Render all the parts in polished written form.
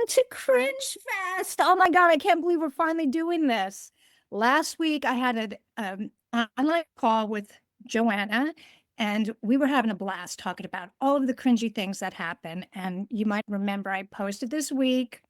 to Cringe Fest. Oh my God, I can't believe we're finally doing this. Last week, I had an online call with Joanna, and we were having a blast talking about all of the cringy things that happen. And you might remember I posted this week.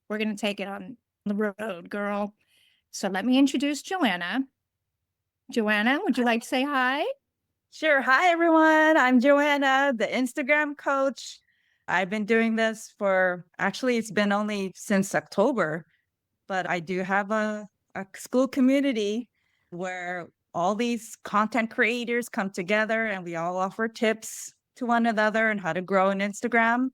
We're going to take it on the road, girl. So let me introduce Joanna. Joanna, would you like to say hi? Sure. Hi, everyone. I'm Joanna, the Instagram coach. I've been doing this for actually, it's been only since October, but I do have a school community where all these content creators come together and we all offer tips to one another and how to grow on Instagram.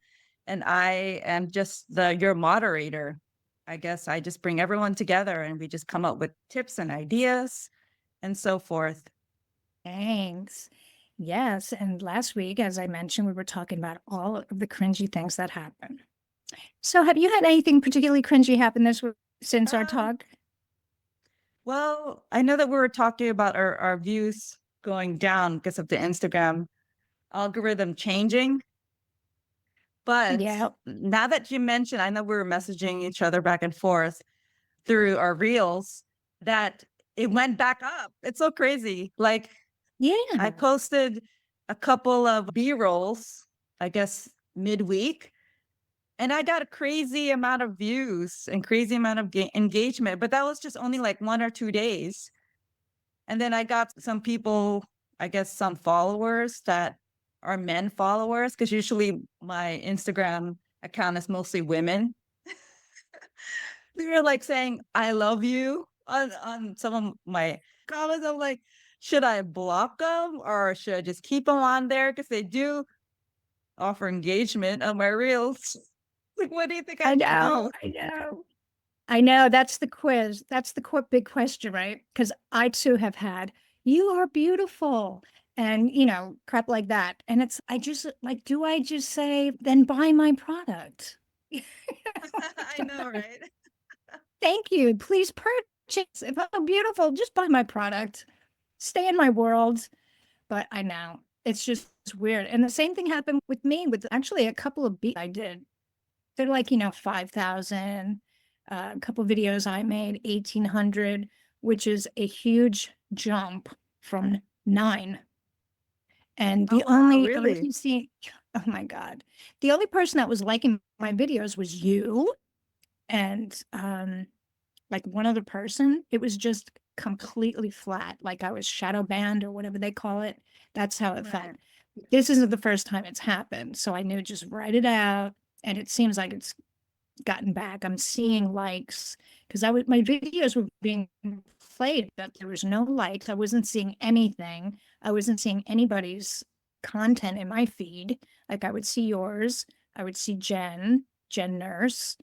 And I am just your moderator. I guess I just bring everyone together and we just come up with tips and ideas and so forth. Thanks. Yes. And last week, as I mentioned, we were talking about all of the cringy things that happen. So, have you had anything particularly cringy happen this week since our Um, talk? Well, I know that we were talking about our views going down because of the Instagram algorithm changing. But Yeah. now that you mentioned, I know we were messaging each other back and forth through our reels that it went back up. It's so crazy. Like I Yeah. posted a couple of B-rolls, I guess midweek, and I got a crazy amount of views and crazy amount of engagement, but that was just only like 1 or 2 days. And then I got some people, I guess some followers that are men followers, because usually my Instagram account is mostly women. They were like saying, I love you on some of my comments. I'm like, should I block them or should I just keep them on there? Because they do offer engagement on my reels. Like, what do you think I I should do? know. I know. I know. That's the quiz. That's the big question, right? Because I too have had, you are beautiful. And, crap like that. And I just like, do I just say, then buy my product? I know, right? Thank you. Please purchase. If I'm beautiful, just buy my product. Stay in my world. But I know it's just weird. And the same thing happened with me with actually a couple of beats I did. They're like, 5,000. A couple of videos I made, 1,800, which is a huge jump from 9. And Oh, the wow, only, I really? wasn't seeing, oh my God, the only person that was liking my videos was you. And like one other person, it was just completely flat, like I was shadow banned or whatever they call it. That's how it felt. Right. This isn't the first time it's happened, so I knew just write it out. And it seems like it's gotten back. I'm seeing likes because my videos were being played, but there was no likes. I wasn't seeing anything. I wasn't seeing anybody's content in my feed. Like I would see yours, I would see Jen Nurse,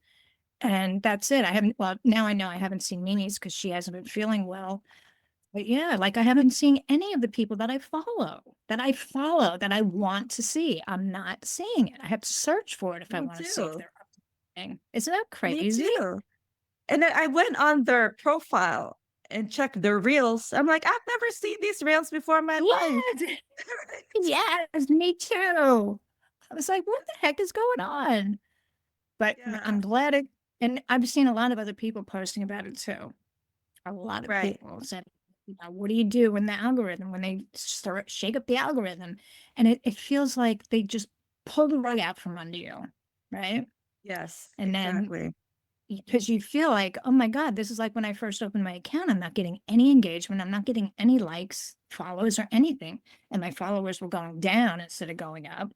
and that's it. I haven't, well, now I know I haven't seen Mimi's because she hasn't been feeling well. But yeah, like I haven't seen any of the people that I want to see. I'm not seeing it. I have to search for it if I Me want to see if too. they're updating. Isn't that Me crazy? too. And then I went on their profile and checked their reels. I'm like, I've never seen these reels before in my life. Yes, yes, me too. I was like, what the heck is going on? But Yeah, I'm glad it, and I've seen a lot of other people posting about it too. A lot of right. people said, what do you do when the algorithm, when they start shake up the algorithm? And it feels like they just pull the rug out from under you, right? Yes, And then exactly. because you feel like, oh my God, this is like when I first opened my account. I'm not getting any engagement. I'm not getting any likes, follows, or anything. And my followers were going down instead of going up.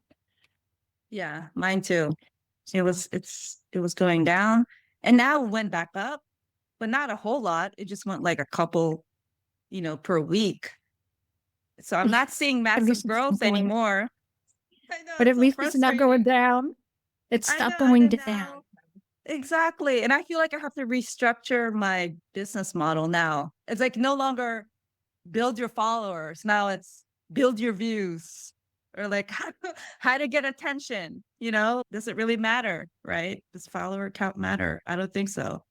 Yeah, mine too. It was going down and now it went back up, but not a whole lot. It just went like a couple, per week. So I'm not seeing At massive least it's not growth going, anymore. I know but it's at so least it's not going frustrating. down. It I know, stopped I going know down. now. Exactly. And I feel like I have to restructure my business model now. It's like no longer build your followers. Now it's build your views or like how to get attention. Does it really matter? Right? Does follower count matter? I don't think so.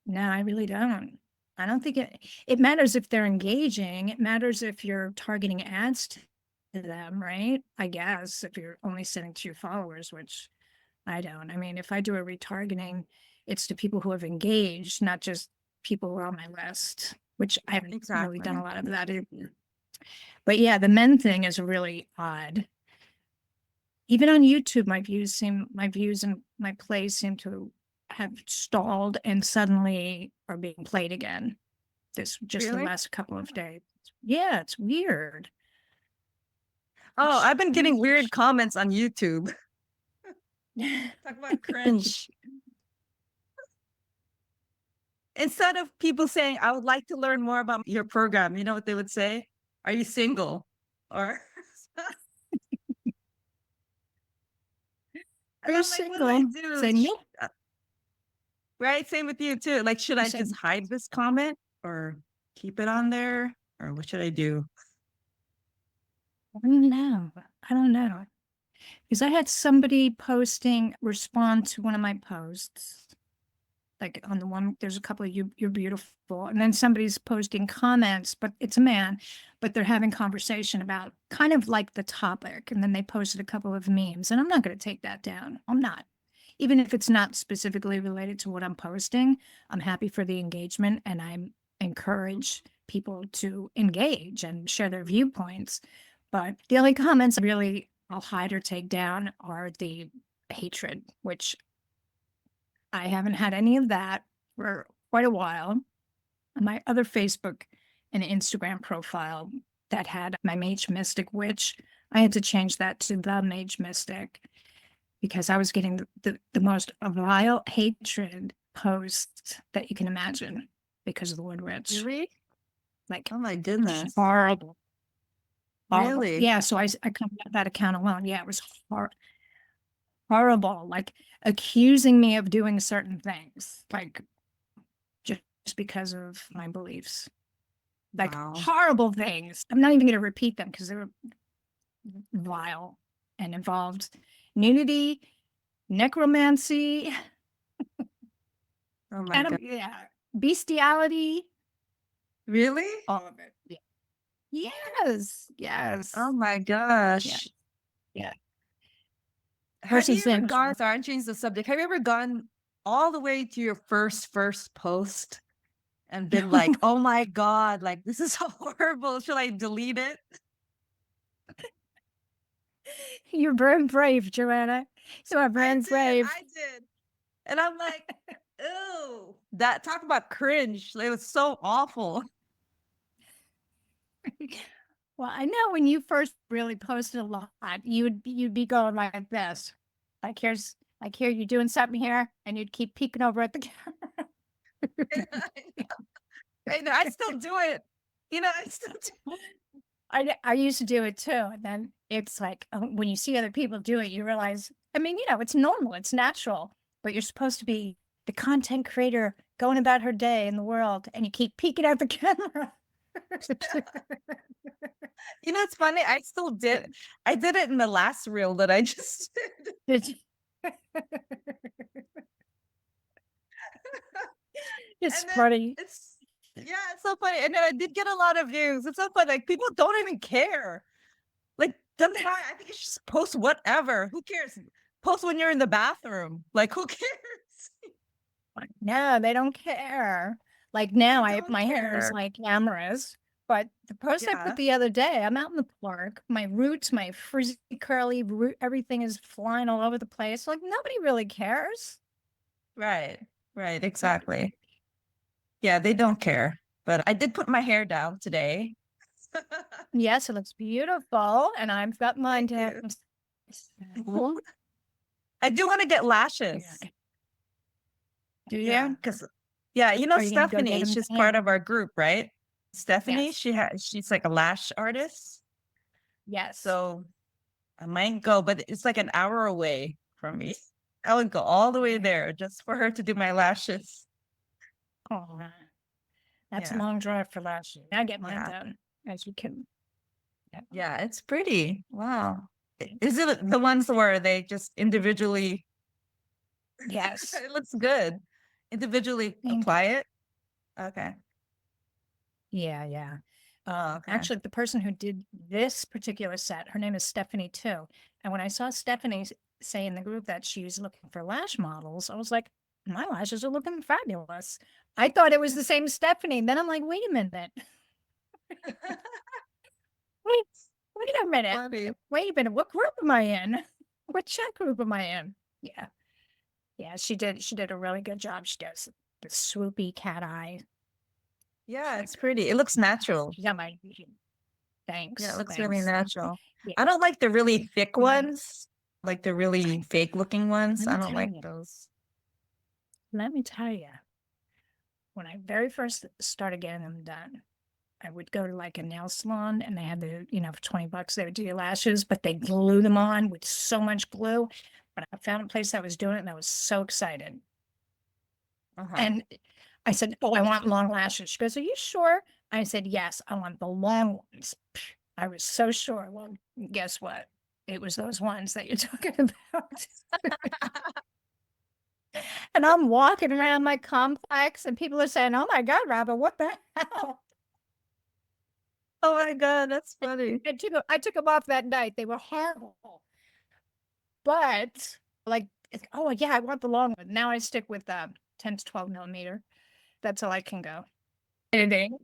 No, I really don't. I don't think it matters if they're engaging. It matters if you're targeting ads to them, right? I guess if you're only sending to your followers, which I don't. I mean, if I do a retargeting, it's to people who have engaged, not just people who are on my list, which I haven't really done Exactly. a lot of that either. But yeah, the men thing is really odd. Even on YouTube, my views and my plays seem to have stalled and suddenly are being played again. This just the Really? last couple of days. Yeah, it's weird. Oh, It's I've been getting weird comments on YouTube. Talk about cringe. Instead of people saying, I would like to learn more about your program, you know what they would say? Are you single? Or Are and you I'm like, what do I single? do? Say nope. Right? Same with you too. Like, should You I said just hide this comment or keep it on there? Or what should I do? I don't know. I don't know. Because I had somebody respond to one of my posts. Like on the one, there's a couple of you're beautiful. And then somebody's posting comments, but it's a man, but they're having conversation about kind of like the topic. And then they posted a couple of memes. And I'm not going to take that down. I'm not. Even if it's not specifically related to what I'm posting, I'm happy for the engagement and I encourage people to engage and share their viewpoints. But the only comments really I'll hide or take down are the hatred, which I haven't had any of that for quite a while. My other Facebook and Instagram profile that had my Mage Mystic Witch, I had to change that to the Mage Mystic because I was getting the most vile hatred posts that you can imagine because of the word witch. Really? Like, Oh my goodness. horrible. Horrible. Really? Yeah, so I come that account alone. Yeah, it was horrible. Like accusing me of doing certain things, like just because of my beliefs. Like Wow. horrible things. I'm not even going to repeat them because they were vile and involved nudity, necromancy, Oh my God. yeah, bestiality, Really? all of it. Yeah. Yes, Oh yes, my yeah, gosh. yeah. Have you Person's ever name was gone, sorry, I'm changing the subject. Have you ever gone all the way to your first post and been like, oh my God, like this is so horrible. Should I delete it? You're very brave, Joanna. You are I very did. brave. I did. And I'm like, ew. That talk about cringe. It was so awful. Well, I know when you first really posted a lot, you'd be going like this. Like here you're doing something here, and you'd keep peeking over at the camera. I know. I still do it. You know, I still do. I used to do it too, and then it's like when you see other people do it, you realize. I mean, it's normal, it's natural, but you're supposed to be the content creator going about her day in the world, and you keep peeking at the camera. You know, it's funny. I still did. I did it in the last reel that I just did. It's it's And then funny. it's so funny. And then I did get a lot of views. It's so funny. Like people don't even care. Like, doesn't matter. I think you should just post whatever. Who cares? Post when you're in the bathroom. Like, who cares? No, they don't care. Like They now, don't my hair is care. like cameras. But the post I put Yeah. the other day, I'm out in the park. My roots, my frizzy curly root, everything is flying all over the place. Like nobody really cares. Right. Right. Exactly. Yeah, they don't care. But I did put my hair down today. Yes, it looks beautiful, and I've got mine Thank down. you. I do want to get lashes. Yeah. Do Yeah, you? because yeah, you know Are you gonna go get Stephanie, them she's done? part of our group, right? Stephanie, Yes. she's like a lash artist. Yes. So I might go, but it's like an hour away from me. I would go all the way there just for her to do my lashes. Oh, that's a Yeah, long drive for lashes. I get mine yeah, done, as you can. Yeah. yeah. It's pretty. Wow. Is it the ones where they just individually Yes. it looks good. Individually Thank you. apply it? Okay. Yeah, yeah. Oh, okay. Actually, the person who did this particular set, her name is Stephanie too. And when I saw Stephanie say in the group that she was looking for lash models, I was like, my lashes are looking fabulous. I thought it was the same Stephanie. Then I'm like, wait a minute. Wait, wait a minute. Funny. Wait a minute. What group am I in? What chat group am I in? Yeah. Yeah, she did a really good job. She does the swoopy cat eye. Yeah, it's pretty. It looks natural. She's on my Yeah, it thanks. looks really Thanks. natural. Yeah. I don't like the really thick Mhm. ones, like the really fake looking ones. Let me I don't tell like you. those. Let me tell you. When I very first started getting them done, I would go to like a nail salon and they had the, for $20, they would do your lashes, but they glue them on with so much glue. But I found a place that was doing it and I was so excited. Uh-huh. And I said, oh, I want long lashes. She goes, are you sure? I said, yes, I want the long ones. I was so sure. Well, guess what? It was those ones that you're talking about. And I'm walking around my complex and people are saying, oh my God, Robert, what the hell? Oh my God, that's funny. I took them off that night. They were horrible. But like, oh yeah, I want the long one. Now I stick with 10 to 12 millimeter. That's all I can go. Editing.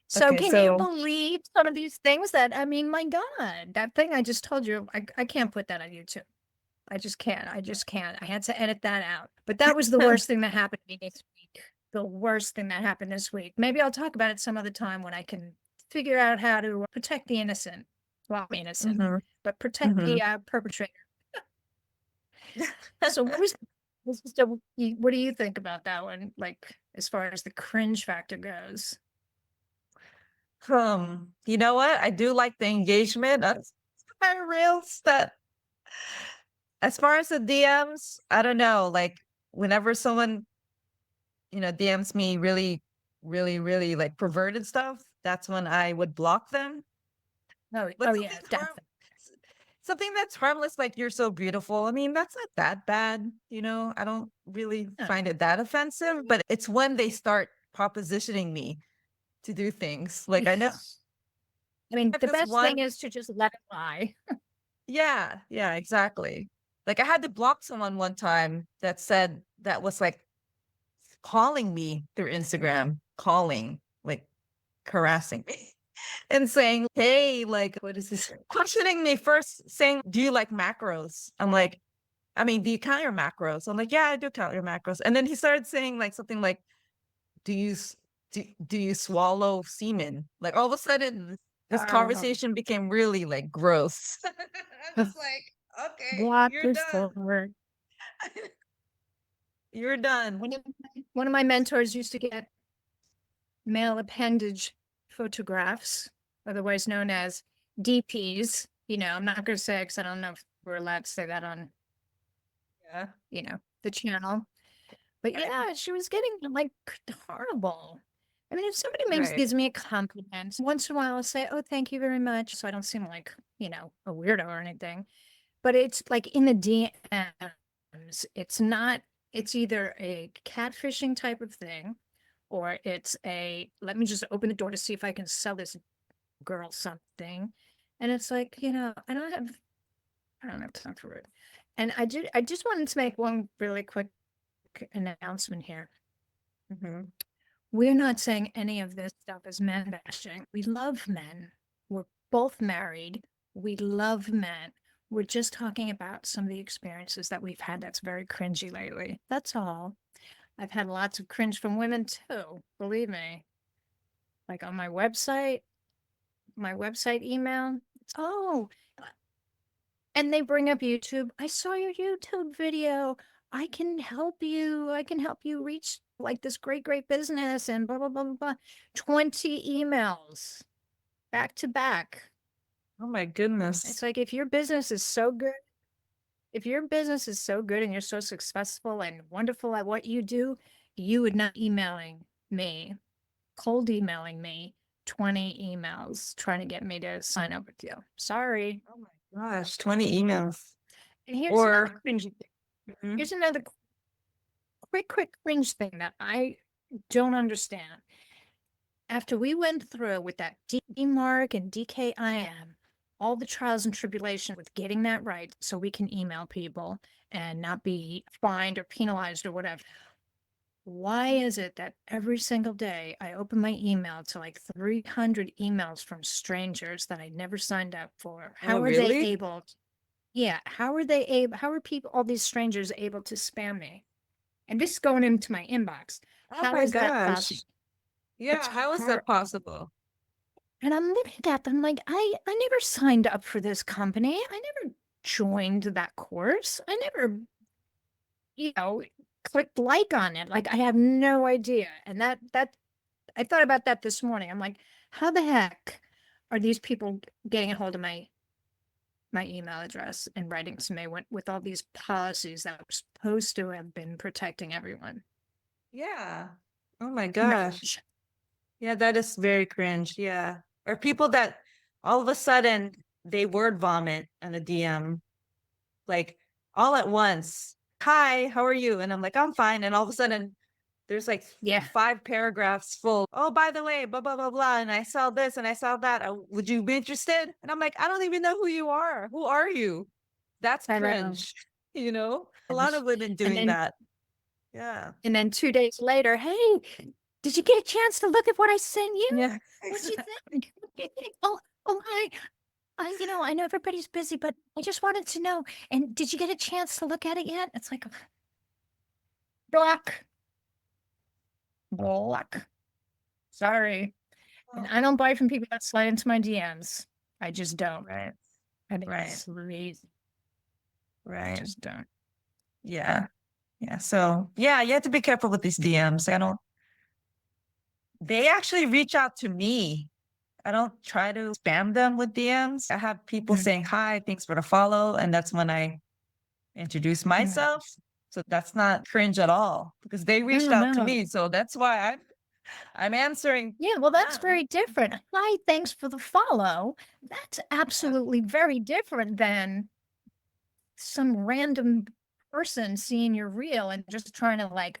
So Okay, can you so believe some of these things that, I mean, my God, that thing I just told you, I can't put that on YouTube. I just can't. I just can't. I had to edit that out. But that was the worst thing that happened to me this week. The worst thing that happened this week. Maybe I'll talk about it some other time when I can figure out how to protect the innocent. Well, innocent, mhm, but protect mhm. the perpetrator. So what do you think about that one? Like as far as the cringe factor goes? You know what? I do like the engagement. I reels that as far as the DMs, I don't know, like whenever someone, DMs me really, really, really like perverted stuff, that's when I would block them. Oh, But oh yeah, definitely. something that's harmless, like you're so beautiful. I mean, that's not that bad, I don't really No. find it that offensive, but it's when they start propositioning me to do things. Like I know I mean, I have the this best thing one. is to just let it lie. Yeah, yeah, exactly. Like I had to block someone one time that said that was like calling me through Instagram, calling, like harassing me and saying, hey, like, what is this? Questioning me first, saying, do you like macros? I'm like, I mean, do you count your macros? I'm like, yeah, I do count your macros. And then he started saying like something like, do you do you swallow semen? Like all of a sudden, this Oh, conversation became really like gross. I'm just like, okay, block you're this done. forward. You're done. One of my mentors used to get male appendage photographs, otherwise known as DPs. I'm not going to say because I don't know if we're allowed to say that on, Yeah. the channel. But Right. yeah, she was getting like horrible. I mean, if somebody Right. gives me a compliment, once in a while I'll say, oh, thank you very much. So I don't seem like, a weirdo or anything. But it's like in the DMs, it's not, it's either a catfishing type of thing, or it's let me just open the door to see if I can sell this girl something. And it's like, I don't have time for it. And I just wanted to make one really quick announcement here. Mhm. We're not saying any of this stuff is men bashing. We love men. We're both married. We love men. We're just talking about some of the experiences that we've had that's very cringy lately. That's all. I've had lots of cringe from women too, believe me. Like on my website email. Oh, and they bring up YouTube. I saw your YouTube video. I can help you. I can help you reach like this great, great business and blah, blah, blah, blah, blah. 20 emails back to back. Oh my It's goodness. like if your business is so good, if your business is so good and you're so successful and wonderful at what you do, you would not emailing me, cold emailing me 20 emails trying to get me to sign up with you. Sorry. Oh my gosh, 20 emails. And here's another Or cringy thing. Mhm. Here's another quick cringe thing that I don't understand. after we went through with that D mark and DKIM, all the trials and tribulations with getting that right so we can email people and not be fined or penalized or whatever. Why is it that every single day I open my email to like 300 emails from strangers that I never signed up for? Oh, How are they really? able? Yeah, how are they able? How are people, all these strangers, able to spam me? And this is going into my inbox. Oh How my is that gosh. possible? It's Yeah, how is hard. that possible? And I'm looking at them like, I never signed up for this company. I never joined that course. I never, you know, clicked like on it. Like I have no idea. And that I thought about that this morning. I'm like, how the heck are these people getting a hold of my email address and writing to me with all these policies that were supposed to have been protecting everyone? Yeah. Oh my gosh. Cringe. Yeah, that is very cringe. Yeah. Or people that all of a sudden they word vomit on a DM, like all at once. Hi, how are you? And I'm like, I'm fine. And all of a sudden there's like Yeah. 5 paragraphs full. Oh, by the way, blah, blah, blah, blah. And I saw this and I saw that. Would you be interested? And I'm like, I don't even know who you are. Who are you? That's I know. cringe. A lot of women And doing then that. Yeah. 2 days later, hey, did you get a chance to look at what I sent you? Yeah. What'd you think? What'd you think? Oh, I know everybody's busy, but I just wanted to know. And did you get a chance to look at it yet? It's like block, block. Sorry. And I don't buy from people that slide into my DMs. I just don't. Right. I think Right. it's lazy. I Right. just don't. Yeah. Yeah. So yeah, you have to be careful with these DMs. They actually reach out to me. I don't try to spam them with DMs. I have people Mm, saying, hi, thanks for the follow. And that's when I introduce mm. myself. So that's not cringe at all because they reached No, out to no. me. So that's why I'm answering Yeah, well, that's them. very different. Hi, thanks for the follow. That's Yeah. absolutely very different than some random person seeing your reel and just trying to like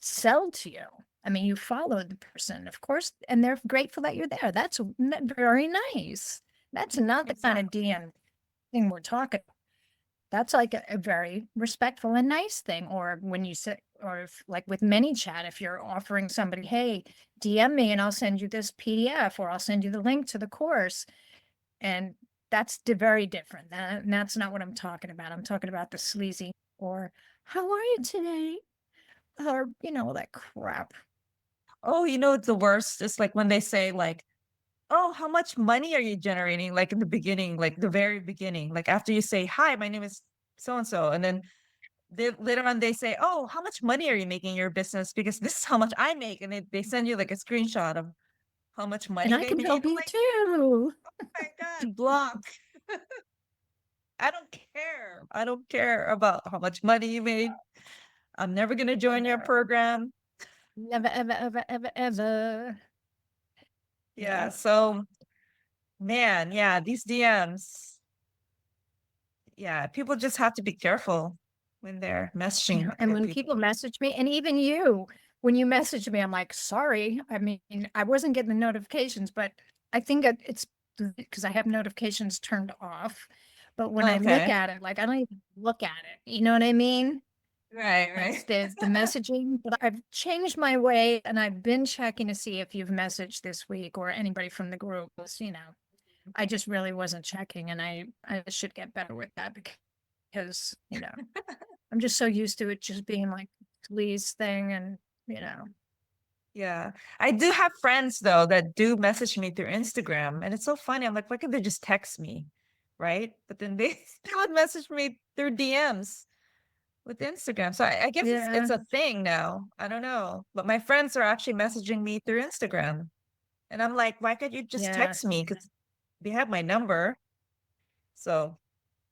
sell to you. I mean, you followed the person, of course, and they're grateful that you're there. That's very nice. That's not the kind of Exactly. DM thing we're talking. That's like a very respectful and nice thing. Or when you say, or if, like with ManyChat, if you're offering somebody, hey, DM me and I'll send you this PDF or I'll send you the link to the course. And that's very different. And that's not what I'm talking about. I'm talking about the sleazy or how are you today? Or, that crap. Oh, it's the worst. It's like when they say like, oh, how much money are you generating? Like in the beginning, like the very beginning, like after you say, hi, my name is so and so. And then later on they say, oh, how much money are you making in your business? Because this is how much I make. And they send you like a screenshot of how much And money I they can make. help I'm you like, too. oh my God, block. I don't care. I don't care about how much money you made. I'm never going to join your program. Never, ever, ever, ever, ever. Yeah. Yeah. So, man, yeah, these DMs, yeah, people just have to be careful when they're messaging And other when people. people message me, and even you, when you message me, I'm like, sorry. I mean, I wasn't getting the notifications, but I think it's because I have notifications turned off. But when I look Okay. at it, like I don't even look at it. You know what I mean? Right, It's right. the messaging, but I've changed my way and I've been checking to see if you've messaged this week or anybody from the group. I just really wasn't checking and I should get better with that because, I'm just so used to it just being like Lee's thing and, you know. Yeah. I do have friends though that do message me through Instagram. And it's so funny. I'm like, why can't they just text me? Right. But then they would message me through DMs with Instagram. So I guess it's Yeah. a thing now. I don't know. But my friends are actually messaging me through Instagram. And I'm like, why can't you just Yeah. text me? Because they have my number. So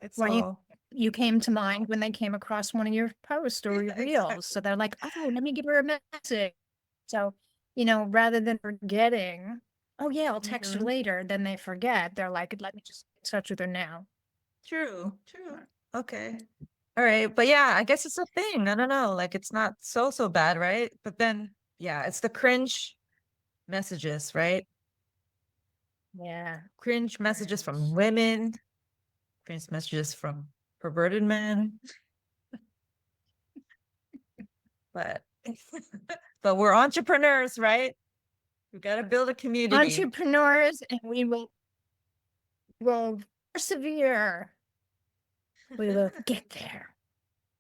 it's Well, you all you came to mind when they came across one of your posts or your reels. exactly. So they're like, oh, let me give her a message. So, rather than forgetting, oh yeah, I'll text her Mhm. later, then they forget. They're like, let me just get in touch with her now. True, true. Okay. All right. But yeah, I guess it's a thing. I don't know. Like it's not so bad, right? But then yeah, it's the cringe. messages, right? Yeah. Cringe messages from Cringe. women, cringe messages from perverted men. But but we're entrepreneurs, right? We've got to build a community. Entrepreneurs, and will persevere. We will get there,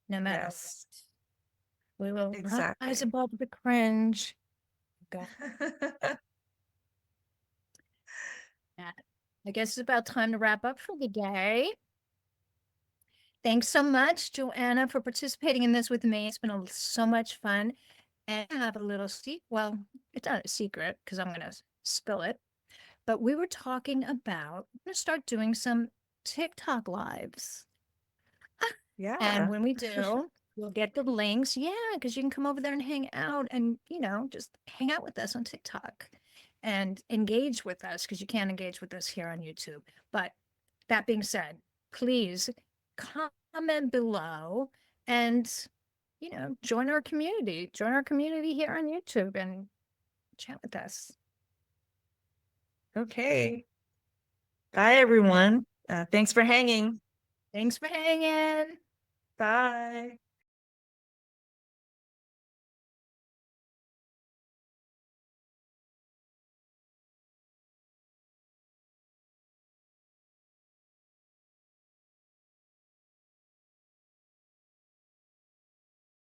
no matter Yes, what. We will rise exactly. above the cringe. Okay. Yeah. I guess it's about time to wrap up for the day. Thanks so much, Joanna, for participating in this with me. It's been so much fun. And I have a little secret. Well, it's not a secret because I'm going to spill it. But we were talking about, I'm going to start doing some TikTok lives. And Yeah. when we do, we'll get the links. Yeah, because you can come over there and hang out and, just hang out with us on TikTok and engage with us because you can't engage with us here on YouTube. But that being said, please comment below and, join our community. Join our community here on YouTube and chat with us. Okay. Bye, everyone. Thanks for hanging. Thanks for hanging. Bye.